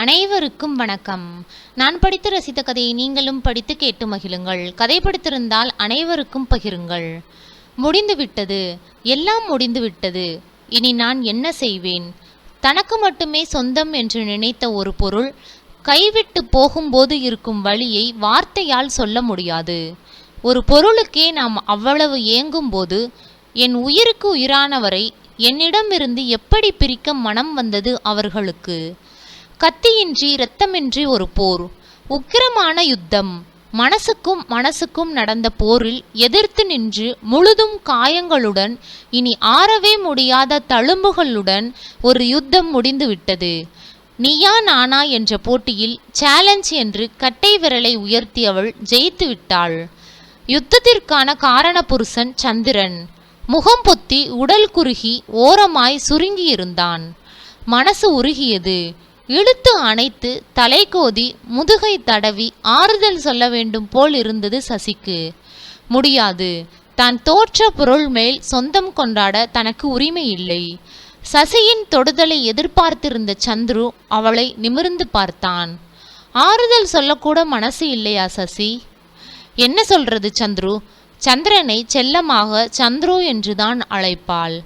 அனைவருக்கும் வணக்கம். நான் படித்து ரசித்த கதையை நீங்களும் படித்து கேட்டு மகிழுங்கள். கதை படித்திருந்தால் அனைவருக்கும் பகிருங்கள். முடிந்துவிட்டது, எல்லாம் முடிந்துவிட்டது. இனி நான் என்ன செய்வேன்? தனக்கு மட்டுமே சொந்தம் என்று நினைத்த ஒரு பொருள் கைவிட்டு போகும்போது இருக்கும் வழியை வார்த்தையால் சொல்ல முடியாது. ஒரு பொருளுக்கே நாம் அவ்வளவு ஏங்கும்போது என் உயிருக்கு உயிரானவரை என்னிடமிருந்து எப்படி பிரிக்க மனம் வந்தது அவர்களுக்கு? கத்தியின்றி இரத்தமின்றி ஒரு போர், உக்கிரமான யுத்தம். மனசுக்கும் நடந்த போரில் எதிர்த்து நின்று முழுதும் காயங்களுடன், இனி ஆறவே முடியாத தழும்புகளுடன் ஒரு யுத்தம் முடிந்துவிட்டது. நீயா நானா என்ற போட்டியில் சேலஞ்ச் என்று கட்டை விரலை உயர்த்தியவள் ஜெயித்து விட்டாள். யுத்தத்திற்கான காரண புருஷன் சந்திரன் முகம் பொத்தி உடல் குறுகி ஓரமாய் சுருங்கியிருந்தான். மனசு உருகியது. இழுத்து அணைத்து தலை கோதி முதுகை தடவி ஆறுதல் சொல்ல வேண்டும் போல் இருந்தது சசிக்கு. முடியாது. தான் தோற்ற பொருள் மேல் சொந்தம் கொண்டாட தனக்கு உரிமை இல்லை. சசியின் தொடுதலை எதிர்பார்த்திருந்த சந்துரு அவளை நிமிர்ந்து பார்த்தான். ஆறுதல் சொல்லக்கூட மனசு இல்லையா சசி? என்ன சொல்றது சந்துரு? சந்திரனை செல்லமாக சந்துரு என்றுதான் அழைப்பாள்.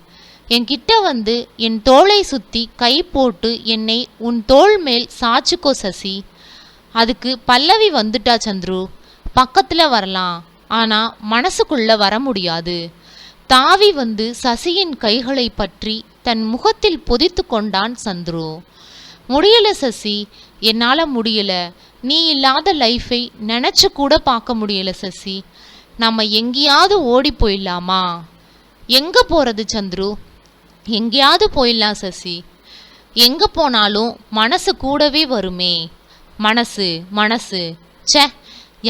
என்கிட்ட வந்து என் தோளை சுத்தி கை போட்டு என்னை உன் தோள் மேல் சாச்சுக்கோ சசி. அதுக்கு பல்லவி வந்துட்டா சந்துரு. பக்கத்துல வரலாம், ஆனா மனசுக்குள்ள வர முடியாது. தாவி வந்து சசியின் கைகளை பற்றி தன் முகத்தில் பொதித்து கொண்டான் சந்துரு. முடியல சசி, என்னால முடியல. நீ இல்லாத லைஃபை நினைச்சு கூட பார்க்க முடியல சசி. நம்ம எங்கேயாவது ஓடி போயிடலாமா? எங்க போறது சந்துரு? எங்கேயாவது போயிடலாம் சசி. எங்க போனாலும் மனசு கூடவே வருமே. மனசு சே,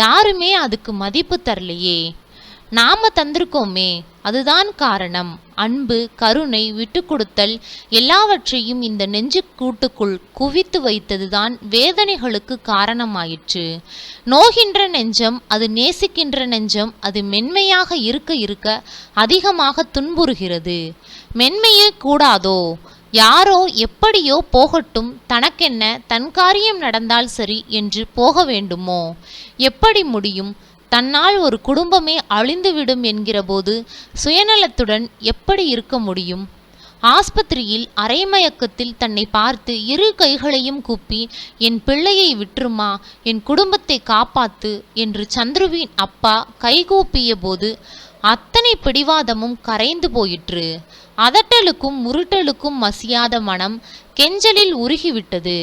யாருமே அதுக்கு மதிப்பு தரலையே. நாம தந்திருக்கோமே, அதுதான் காரணம். அன்பு, கருணை, விட்டு கொடுத்தல் எல்லாவற்றையும் இந்த நெஞ்சு கூட்டுக்குள் குவித்து வைத்ததுதான் வேதனைகளுக்கு காரணமாயிற்று. நோகின்ற நெஞ்சம், அது நேசிக்கின்ற நெஞ்சம், அது மென்மையாக இருக்க இருக்க அதிகமாக துன்புறுகிறது. மென்மையே கூடாதோ? யாரோ எப்படியோ போகட்டும், தனக்கென்ன, தன் காரியம் நடந்தால் சரி என்று போக வேண்டுமோ? எப்படி முடியும்? தன்னால் ஒரு குடும்பமே அழிந்துவிடும் என்கிற போது சுயநலத்துடன் எப்படி இருக்க முடியும்? ஆஸ்பத்திரியில் அரைமயக்கத்தில் தன்னை பார்த்து இரு கைகளையும் கூப்பி, என் பிள்ளையை விட்டுருமா, என் குடும்பத்தை காப்பாத்து என்று சந்துருவின் அப்பா கைகூப்பிய போது அத்தனை பிடிவாதமும் கரைந்து போயிற்று. அதட்டலுக்கும் முருட்டலுக்கும் மசியாத மனம் கெஞ்சலில் உருகிவிட்டது.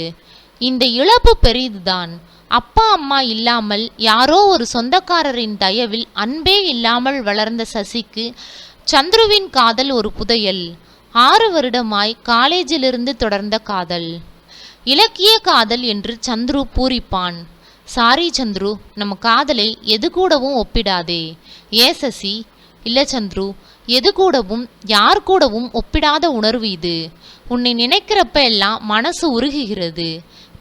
இந்த இழப்பு பெரிதுதான். அப்பா அம்மா இல்லாமல் யாரோ ஒரு சொந்தக்காரரின் தயவில் அன்பே இல்லாமல் வளர்ந்த சசிக்கு சந்துருவின் காதல் ஒரு புதையல். 6 வருடமாய் காலேஜிலிருந்து தொடர்ந்த காதல், இலக்கிய காதல் என்று சந்துரு பூரிப்பான். சாரி சந்துரு, நம்ம காதலை எது கூடவும் ஒப்பிடாதே. ஏ சசி? இல்ல சந்துரு, எது கூடவும் யார் கூடவும் ஒப்பிடாத உணர்வு இது. உன்னை நினைக்கிறப்ப எல்லாம் மனசு உருகுகிறது.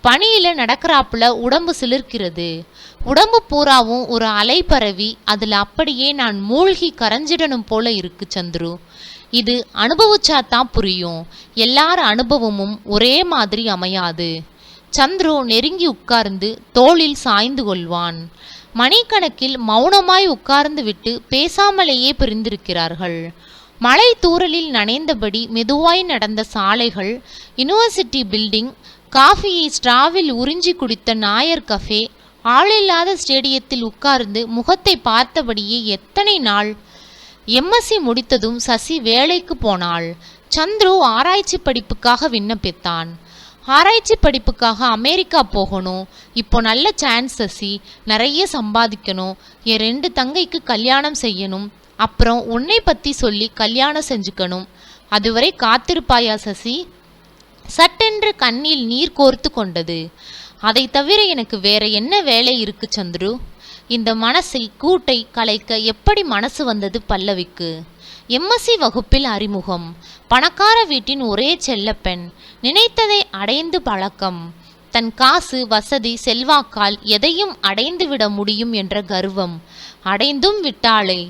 பனியில நடக்கிறாப்புல உடம்பு சிலிர்க்கிறது. உடம்பு பூராவும் ஒரு அலை பரவி அதுல அப்படியே நான் மூழ்கி கரைஞ்சிடணும் போல இருக்கு சந்துரு. இது அனுபவிச்சாதான் புரியும். எல்லார அனுபவமும் ஒரே மாதிரி அமையாது. சந்துரு நெருங்கி உட்கார்ந்து தோளில் சாய்ந்து கொள்வான். மணிக்கணக்கில் மௌனமாய் உட்கார்ந்து விட்டு பேசாமலேயே பிரிந்திருக்கிறார்கள். மழை தூறலில் நனைந்தபடி மெதுவாய் நடந்த சாலைகள், யூனிவர்சிட்டி பில்டிங், காஃபியை ஸ்ட்ராவில் உறிஞ்சி குடித்த நாயர் கஃபே, ஆளில்லாத ஸ்டேடியத்தில் உட்கார்ந்து முகத்தை பார்த்தபடியே எத்தனை நாள்? எம்எஸ்சி முடித்ததும் சசி வேலைக்கு போனாள். சந்துரு ஆராய்ச்சி படிப்புக்காக விண்ணப்பித்தான். ஆராய்ச்சி படிப்புக்காக அமெரிக்கா போகணும். இப்போ நல்ல சான்ஸ் சசி, நிறைய சம்பாதிக்கணும். என் 2 தங்கைக்கு கல்யாணம் செய்யணும். அப்புறம் உன்னை பற்றி சொல்லி கல்யாணம் செஞ்சுக்கணும். அதுவரை காத்திருப்பாயா சசி? சட்டென்று கண்ணில் நீர் கோர்த்து கொண்டது. அதை தவிர எனக்கு வேற என்ன வேலை இருக்கு சந்துரு? இந்த மனசை கூட்டை கலைக்க எப்படி மனசு வந்தது பல்லவிக்கு? எம்எஸ்சி வகுப்பில் அறிமுகம். பணக்கார வீட்டின் ஒரே செல்லப்பெண். நினைத்ததை அடைந்து பழக்கம். தன் காசு, வசதி, செல்வாக்கால் எதையும் அடைந்து விட முடியும் என்ற கர்வம். அடைந்தும் விட்டாளே.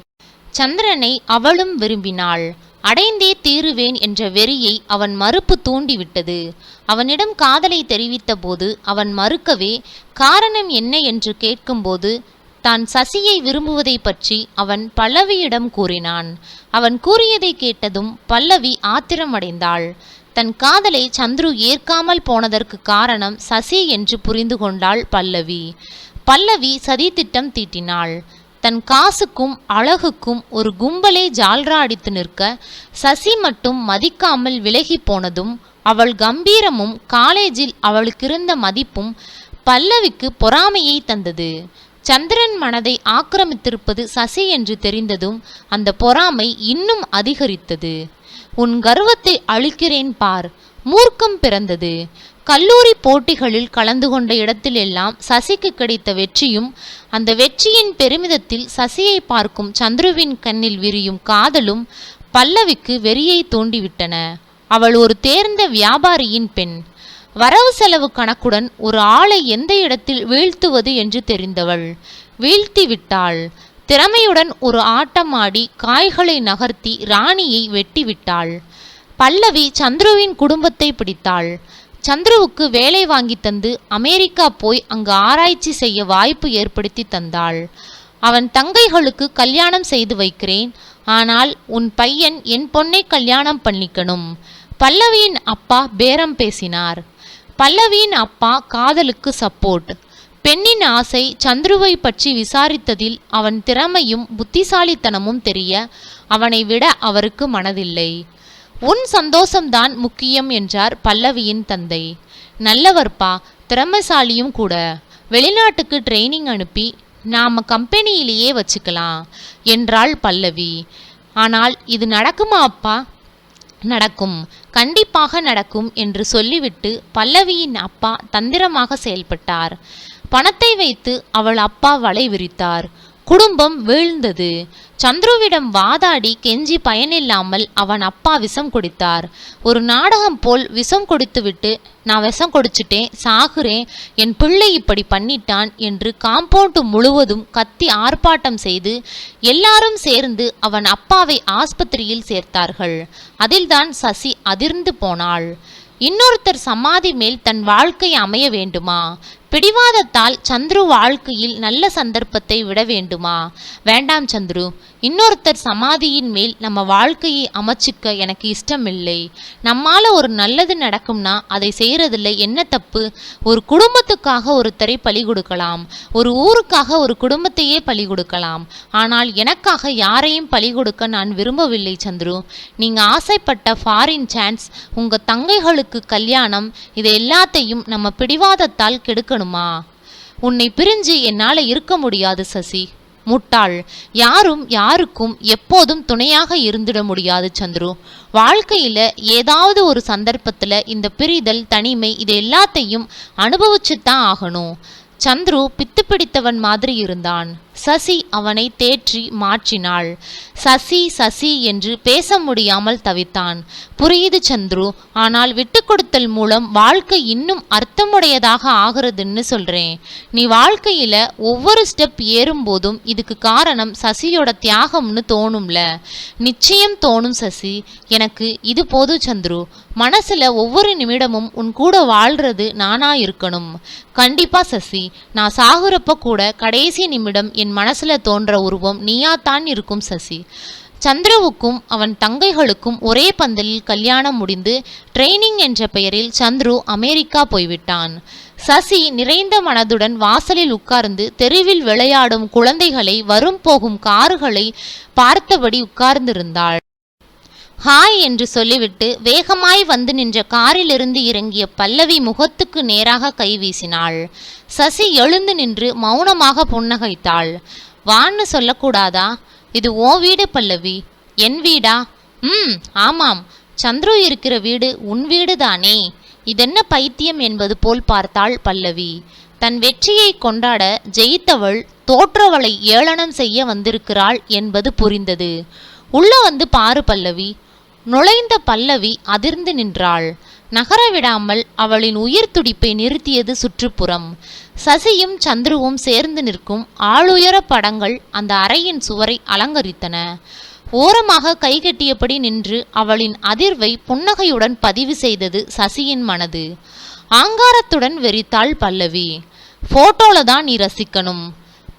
சந்திரனை அவளும் விரும்பினாள். அடைந்தே தீருவேன் என்ற வெறியை அவன் மறுப்பு தூண்டிவிட்டது. அவனிடம் காதலை தெரிவித்த போது அவன் மறுக்கவே, காரணம் என்ன என்று கேட்கும்போது தான் சசியை விரும்புவதை பற்றி அவன் பல்லவியிடம் கூறினான். அவன் கூறியதை கேட்டதும் பல்லவி ஆத்திரமடைந்தாள். தன் காதலை சந்துரு ஏற்காமல் போனதற்கு காரணம் சசி என்று புரிந்து கொண்டாள் பல்லவி. பல்லவி சதி திட்டம் தீட்டினாள். தன் காசுக்கும் அழகுக்கும் ஒரு கும்பலே ஜால்ரா அடித்து நிற்க சசி மட்டும் மதிக்காமல் விலகி போனதும் அவள் கம்பீரமும் காலேஜில் அவளுக்கிருந்த மதிப்பும் பல்லவிக்கு பொறாமையை தந்தது. சந்திரன் மனதை ஆக்கிரமித்திருப்பது சசி என்று தெரிந்ததும் அந்த பொறாமை இன்னும் அதிகரித்தது. உன் கர்வத்தை அழிக்கிறேன் பார், மூர்க்கம் பிறந்தது. கல்லூரி போட்டிகளில் கலந்து கொண்ட இடத்திலெல்லாம் சசிக்கு கிடைத்த வெற்றியும் அந்த வெற்றியின் பெருமிதத்தில் சசியை பார்க்கும் சந்துருவின் கண்ணில் விரியும் காதலும் பல்லவிக்கு வெறியை தூண்டிவிட்டன. அவள் ஒரு தேர்ந்த வியாபாரியின் பெண். வரவு செலவு கணக்குடன் ஒரு ஆளை எந்த இடத்தில் வீழ்த்துவது என்று தெரிந்தவள். வீழ்த்தி விட்டாள். திறமையுடன் ஒரு ஆட்டம் ஆடி காய்களை நகர்த்தி ராணியை வெட்டிவிட்டாள். பல்லவி சந்துருவின் குடும்பத்தை பிடித்தாள். சந்துருவுக்கு வேலை வாங்கி தந்து அமெரிக்கா போய் அங்கு ஆராய்ச்சி செய்ய வாய்ப்பு ஏற்படுத்தி தந்தாள். அவன் தங்கைகளுக்கு கல்யாணம் செய்து வைக்கிறேன், ஆனால் உன் பையன் என் பொண்ணை கல்யாணம் பண்ணிக்கணும். பல்லவியின் அப்பா பேரம் பேசினார். பல்லவியின் அப்பா காதலுக்கு சப்போர்ட். பெண்ணின் ஆசை சந்துருவை பற்றி விசாரித்ததில் அவன் திறமையும் புத்திசாலித்தனமும் தெரிய அவனை விட அவருக்கு மனதில்லை. உன் சந்தோஷம்தான் முக்கியம் என்றார் பல்லவியின் தந்தை. நல்லவர்ப்பா, திறமைசாலியும் கூட. வெளிநாட்டுக்கு ட்ரைனிங் அனுப்பி நாம கம்பெனியிலேயே வச்சுக்கலாம் என்றாள் பல்லவி. ஆனால் இது நடக்குமா அப்பா? நடக்கும், கண்டிப்பாக நடக்கும் என்று சொல்லிவிட்டு பல்லவியின் அப்பா தந்திரமாக செயல்பட்டார். பணத்தை வைத்து அவள் அப்பா வலை விரித்தார். குடும்பம் வீழ்ந்தது. சந்துருவிடம் வாதாடி கெஞ்சி பயனில்லாமல் அவன் அப்பா விஷம் குடித்தார். ஒரு நாடகம் போல் விஷம் கொடுத்துவிட்டு, நான் விஷம் குடிச்சிட்டேன், சாகுறேன், என் பிள்ளை இப்படி பண்ணிட்டான் என்று காம்பவுண்டு முழுவதும் கத்தி ஆர்ப்பாட்டம் செய்து எல்லாரும் சேர்ந்து அவன் அப்பாவை ஆஸ்பத்திரியில் சேர்த்தார்கள். அதில்தான் சசி அதிர்ந்து போனாள். இன்னொருத்தர் சமாதி மேல் தன் வாழ்க்கை அமைய வேண்டுமா? பிடிவாதத்தால் சந்துரு வாழ்க்கையில் நல்ல சந்தர்ப்பத்தை விட வேண்டுமா? வேண்டாம் சந்துரு, இன்னொருத்தர் சமாதியின் மேல் நம்ம வாழ்க்கையை அமைச்சிக்க எனக்கு இஷ்டமில்லை. நம்மால ஒரு நல்லது நடக்கும்னா அதை செய்யறதில்லை, என்ன தப்பு? ஒரு குடும்பத்துக்காக ஒருத்தரை பலி கொடுக்கலாம், ஒரு ஊருக்காக ஒரு குடும்பத்தையே பலி கொடுக்கலாம். ஆனால் எனக்காக யாரையும் பலி கொடுக்க நான் விரும்பவில்லை சந்துரு. நீங்க ஆசைப்பட்ட ஃபாரின் சான்ஸ், உங்க தங்கைகளுக்கு கல்யாணம், இது எல்லாத்தையும் நம்ம பிடிவாதத்தால் கெடுக்கணுமா? உன்னை பிரிஞ்சு என்னால இருக்க முடியாது சசி. முட்டாள். யாரும் யாருக்கும் எப்போதும் துணையாக இருந்திட முடியாது சந்துரு. வாழ்க்கையில ஏதாவது ஒரு சந்தர்ப்பத்துல இந்த பிரிதல், தனிமை, இது எல்லாத்தையும் அனுபவிச்சுத்தான் ஆகணும். சந்துரு பித்து பிடித்தவன் மாதிரி இருந்தான். சசி அவனை தேற்றி மாற்றினாள். சசி சசி என்று பேச முடியாமல் தவித்தான். புரியுது சந்துரு, ஆனால் விட்டு கொடுத்தல் மூலம் வாழ்க்கை இன்னும் அர்த்தமுடையதாக ஆகிறதுன்னு சொல்றேன். நீ வாழ்க்கையில ஒவ்வொரு ஸ்டெப் ஏறும்போதும் இதுக்கு காரணம் சசியோட தியாகம்னு தோணும்ல? நிச்சயம் தோணும் சசி. எனக்கு இது போதும் சந்துரு. மனசுல ஒவ்வொரு நிமிடமும் உன் கூட வாழ்றது நானா இருக்கணும். கண்டிப்பா சசி, நான் சாகுறப்ப கூட கடைசி நிமிடம் என் மனசுல தோன்ற உருவம் நீயாத்தான் இருக்கும் சசி. சந்துருவுக்கும் அவன் தங்கைகளுக்கும் ஒரே பந்தலில் கல்யாணம் முடிந்து ட்ரைனிங் என்ற பெயரில் சந்துரு அமெரிக்கா போய்விட்டான். சசி நிறைந்த மனதுடன் வாசலில் உட்கார்ந்து தெருவில் விளையாடும் குழந்தைகளை, வரும் போகும் கார்களை பார்த்தபடி உட்கார்ந்திருந்தாள். ஹாய் என்று சொல்லிவிட்டு வேகமாய் வந்து நின்ற காரிலிருந்து இறங்கிய பல்லவி முகத்துக்கு நேராக கை வீசினாள். சசி எழுந்து நின்று மௌனமாக புன்னகைத்தாள். வான்னு சொல்லக்கூடாதா? இது ஓ வீடு பல்லவி. என் வீடா? ஆமாம், சந்துரு இருக்கிற வீடு உன் வீடு தானே. இதென்ன பைத்தியம் என்பது போல் பார்த்தாள் பல்லவி. தன் வெற்றியை கொண்டாட ஜெயித்தவள் தோற்றவளை ஏளனம் செய்ய வந்திருக்கிறாள் என்பது புரிந்தது. உள்ள வந்து பாரு பல்லவி. நுழைந்த பல்லவி அதிர்ந்து நின்றாள். நகர விடாமல் அவளின் உயிர் துடிப்பை நிறுத்தியது சுற்றுப்புறம். சசியும் சந்துருவும் சேர்ந்து நிற்கும் ஆளுயர படங்கள் அந்த அறையின் சுவரை அலங்கரித்தன. ஓரமாக கைகட்டியபடி நின்று அவளின் அதிர்வை புன்னகையுடன் பதிவு செய்தது சசியின் மனது. ஆங்காரத்துடன் வெறித்தாள் பல்லவி. போட்டோல தான் நீ ரசிக்கணும்,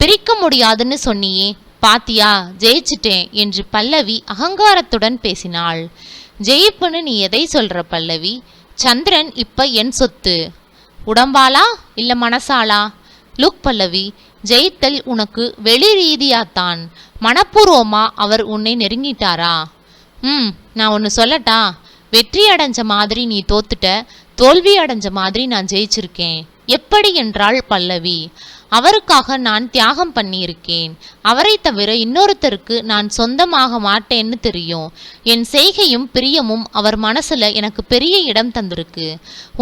பிரிக்க முடியாதுன்னு சொன்னியே, பாத்தியா ஜெயிச்சிட்டேன் என்று பல்லவி அகங்காரத்துடன் பேசினாள். ஜெயிப்புன்னு நீ எதை சொல்ற பல்லவி? சந்திரன் இப்ப என் சொத்து. உடம்பாலா இல்ல மனசாலா? லுக் பல்லவி, ஜெயித்தல் உனக்கு வெளி ரீதியாத்தான், மனப்பூர்வமா அவர் உன்னை நெருங்கிட்டாரா? நான் ஒன்று சொல்லட்டா? வெற்றி அடைஞ்ச மாதிரி நீ தோத்துட்ட, தோல்வி அடைஞ்ச மாதிரி நான் ஜெயிச்சிருக்கேன். எப்படி என்றாள் பல்லவி. அவருக்காக நான் தியாகம் பண்ணியிருக்கேன். அவரை தவிர இன்னொருத்தருக்கு நான் சொந்தமாக மாட்டேன்னு தெரியும். என் செய்கையும் பிரியமும் அவர் மனசுல எனக்கு பெரிய இடம் தந்திருக்கு.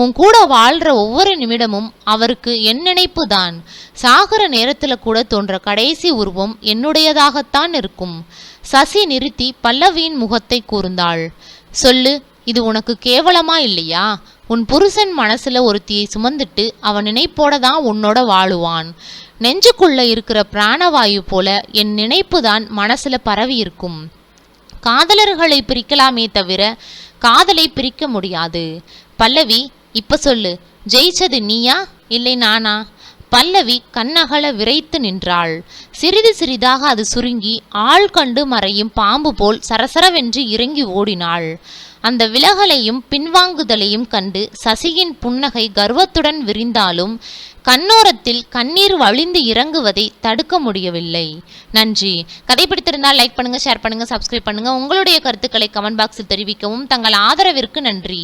உன் கூட வாழ்ற ஒவ்வொரு நிமிடமும் அவருக்கு என் நினைப்பு தான். சாகர நேரத்துல கூட தோன்ற கடைசி உருவம் என்னுடையதாகத்தான் இருக்கும். சசி நிறுத்தி பல்லவியின் முகத்தை கூர்ந்தாள். சொல்லு, இது உனக்கு கேவலமா இல்லையா? உன் புருஷன் மனசுல ஒருத்தியை சுமந்துட்டு அவன் நினைப்போட தான் உன்னோட வாழுவான். நெஞ்சுக்குள்ள இருக்கிற பிராணவாயு போல என் நினைப்பு தான் மனசுல பரவி இருக்கும். காதலர்களை பிரிக்கலாமே தவிர காதலை பிரிக்க முடியாது. பல்லவி, இப்ப சொல்லு, ஜெயிச்சது நீயா இல்லை நானா? பல்லவி கண்ணகல விரைத்து நின்றாள். சிறிது சிறிதாக அது சுருங்கி ஆள் கண்டு மறையும் பாம்பு போல் சரசரவென்று இறங்கி ஓடினாள். அந்த விலகலையும் பின்வாங்குதலையும் கண்டு சசியின் புன்னகை கர்வத்துடன் விரிந்தாலும் கண்ணோரத்தில் கண்ணீர் வழிந்து இறங்குவதை தடுக்க முடியவில்லை. நன்றி. கதை பிடித்திருந்தால் லைக் பண்ணுங்க, ஷேர் பண்ணுங்க, சப்ஸ்கிரைப் பண்ணுங்க. உங்களுடைய கருத்துக்களை கமெண்ட் பாக்ஸில் தெரிவிக்கவும். தங்கள் ஆதரவிற்கு நன்றி.